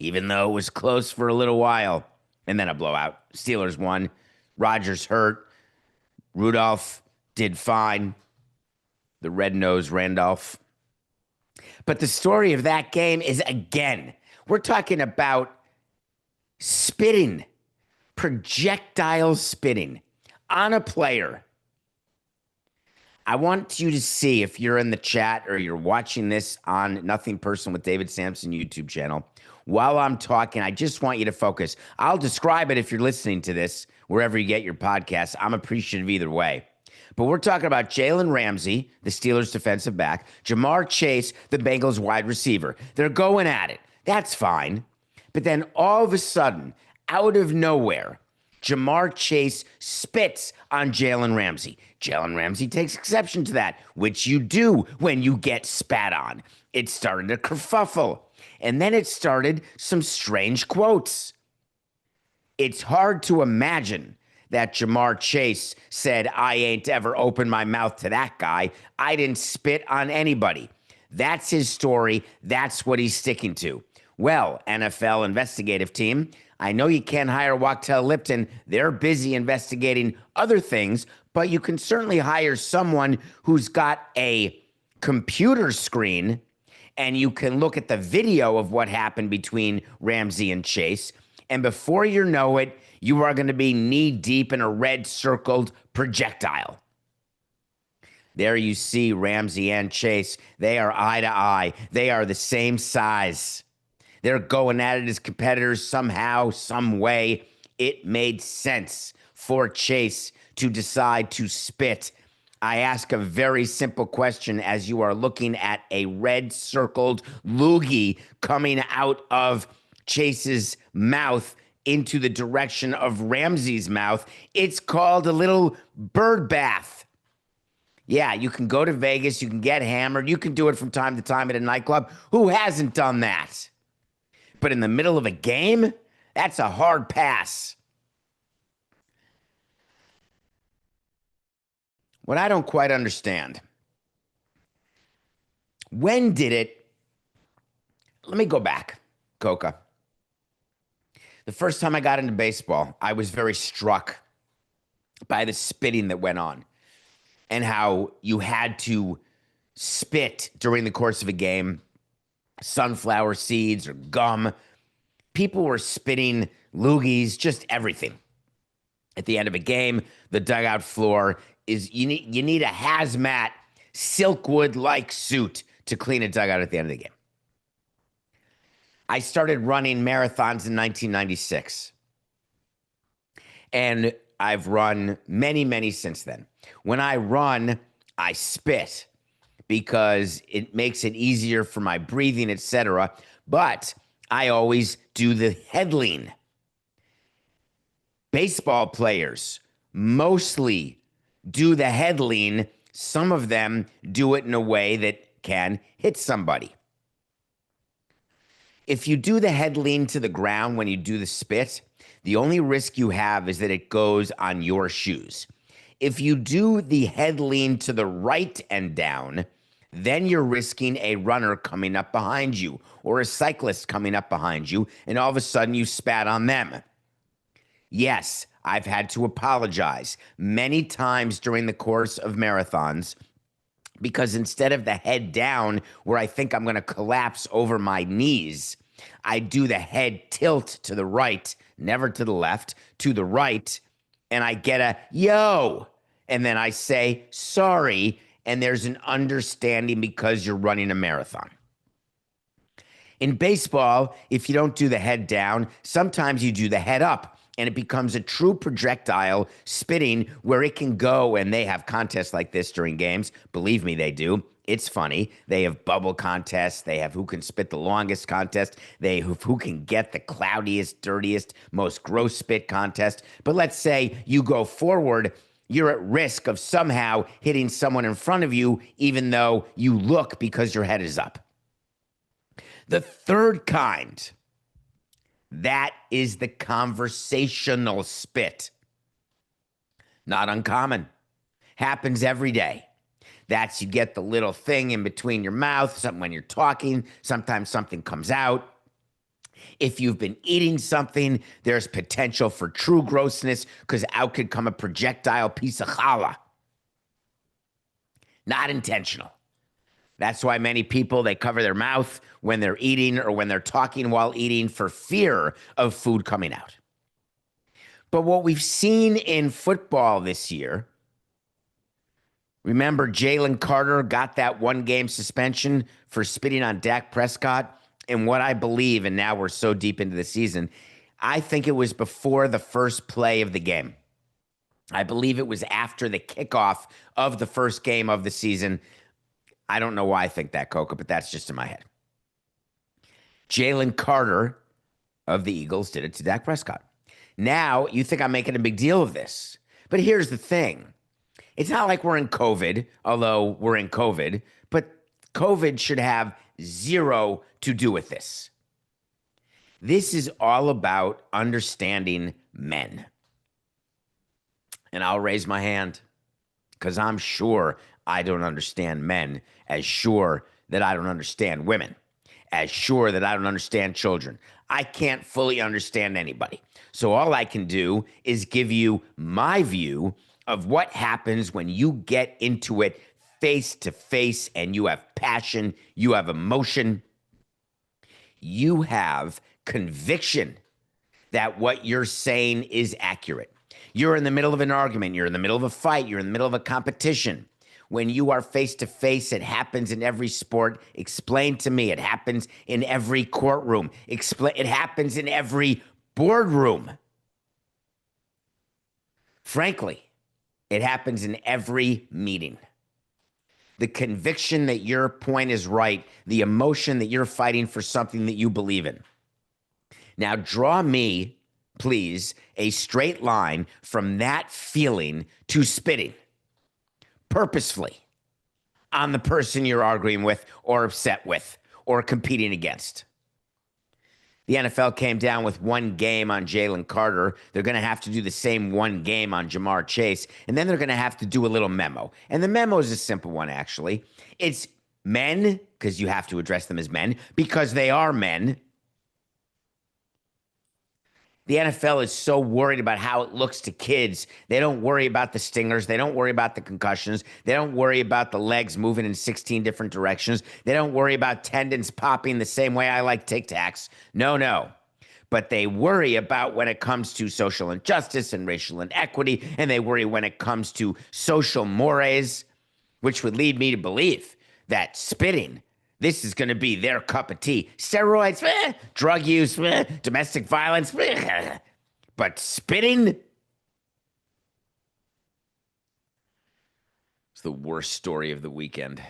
even though it was close for a little while. And then a blowout. Steelers won. Rodgers hurt. Rudolph did fine. The red-nosed Randolph. But the story of that game is, again, we're talking about spitting, projectile spitting on a player. I want you to see, if you're in the chat or you're watching this on Nothing Personal with David Samson YouTube channel, while I'm talking, I just want you to focus. I'll describe it if you're listening to this, wherever you get your podcasts. I'm appreciative either way. But we're talking about Jalen Ramsey, the Steelers defensive back, Jamar Chase, the Bengals wide receiver. They're going at it. That's fine. But then all of a sudden, out of nowhere, Jamar Chase spits on Jalen Ramsey. Jalen Ramsey takes exception to that, which you do when you get spat on. It started a kerfuffle. And then it started some strange quotes. It's hard to imagine that Jamar Chase said, "I ain't ever opened my mouth to that guy. I didn't spit on anybody." That's his story. That's what he's sticking to. Well, NFL investigative team, I know you can't hire Wachtell Lipton. They're busy investigating other things, but you can certainly hire someone who's got a computer screen and you can look at the video of what happened between Ramsey and Chase. And before you know it, you are going to be knee-deep in a red-circled projectile. There you see Ramsey and Chase. They are eye to eye. They are the same size. They're going at it as competitors somehow, some way. It made sense for Chase to decide to spit. I ask a very simple question as you are looking at a red-circled loogie coming out of Chase's mouth into the direction of Ramsey's mouth. It's called a little bird bath. Yeah, you can go to Vegas, you can get hammered, you can do it from time to time at a nightclub. Who hasn't done that? But in the middle of a game, that's a hard pass. What I don't quite understand, when did it, let me go back, Coca. The first time I got into baseball, I was very struck by the spitting that went on and how you had to spit during the course of a game, sunflower seeds or gum. People were spitting loogies, just everything. At the end of a game, the dugout floor is, you need a hazmat, silkwood-like suit to clean a dugout at the end of the game. I started running marathons in 1996. And I've run many, many since then. When I run, I spit because it makes it easier for my breathing, etc. But I always do the head lean. Baseball players mostly do the head lean. Some of them do it in a way that can hit somebody. If you do the head lean to the ground when you do the spit, the only risk you have is that it goes on your shoes. If you do the head lean to the right and down, then you're risking a runner coming up behind you or a cyclist coming up behind you, and all of a sudden you spat on them. Yes, I've had to apologize many times during the course of marathons because instead of the head down where I think I'm going to collapse over my knees, I do the head tilt to the right, never to the left, to the right, and I get a yo, and then I say sorry, and there's an understanding because you're running a marathon. In baseball, if you don't do the head down, sometimes you do the head up, and it becomes a true projectile spitting where it can go, and they have contests like this during games. Believe me, they do. It's funny. They have bubble contests. They have who can spit the longest contest. They have who can get the cloudiest, dirtiest, most gross spit contest. But let's say you go forward, you're at risk of somehow hitting someone in front of you, even though you look because your head is up. The third kind, that is the conversational spit. Not uncommon. Happens every day. That's you get the little thing in between your mouth, something when you're talking. Sometimes something comes out. If you've been eating something, there's potential for true grossness because out could come a projectile piece of challah. Not intentional. That's why many people, they cover their mouth when they're eating or when they're talking while eating for fear of food coming out. But what we've seen in football this year, remember Jalen Carter got that 1-game suspension for spitting on Dak Prescott? And what I believe, and now we're so deep into the season, I think it was before the first play of the game. I believe it was after the kickoff of the first game of the season. I don't know why I think that, Coca, but that's just in my head. Jalen Carter of the Eagles did it to Dak Prescott. Now, you think I'm making a big deal of this. But here's the thing. It's not like we're in COVID, although we're in COVID, but COVID should have zero to do with this. This is all about understanding men. And I'll raise my hand because I'm sure I don't understand men as sure that I don't understand women, as sure that I don't understand children. I can't fully understand anybody. So all I can do is give you my view of what happens when you get into it face to face and you have passion, you have emotion, you have conviction that what you're saying is accurate. You're in the middle of an argument, you're in the middle of a fight, you're in the middle of a competition. When you are face to face, it happens in every sport. Explain to me. It happens in every courtroom. It happens in every boardroom. Frankly, it happens in every meeting. The conviction that your point is right, the emotion that you're fighting for something that you believe in. Now, draw me, please, a straight line from that feeling to spitting purposefully on the person you're arguing with or upset with or competing against. The NFL came down with 1 game on Jalen Carter. They're going to have to do the same 1 game on Jamar Chase, and then they're going to have to do a little memo. And the memo is a simple one, actually. It's men, because you have to address them as men, because they are men. The NFL is so worried about how it looks to kids. They don't worry about the stingers. They don't worry about the concussions. They don't worry about the legs moving in 16 different directions. They don't worry about tendons popping the same way I like Tic Tacs. No. But they worry about when it comes to social injustice and racial inequity, and they worry when it comes to social mores, which would lead me to believe that spitting, this is going to be their cup of tea. Steroids, drug use, domestic violence, but spitting? It's the worst story of the weekend.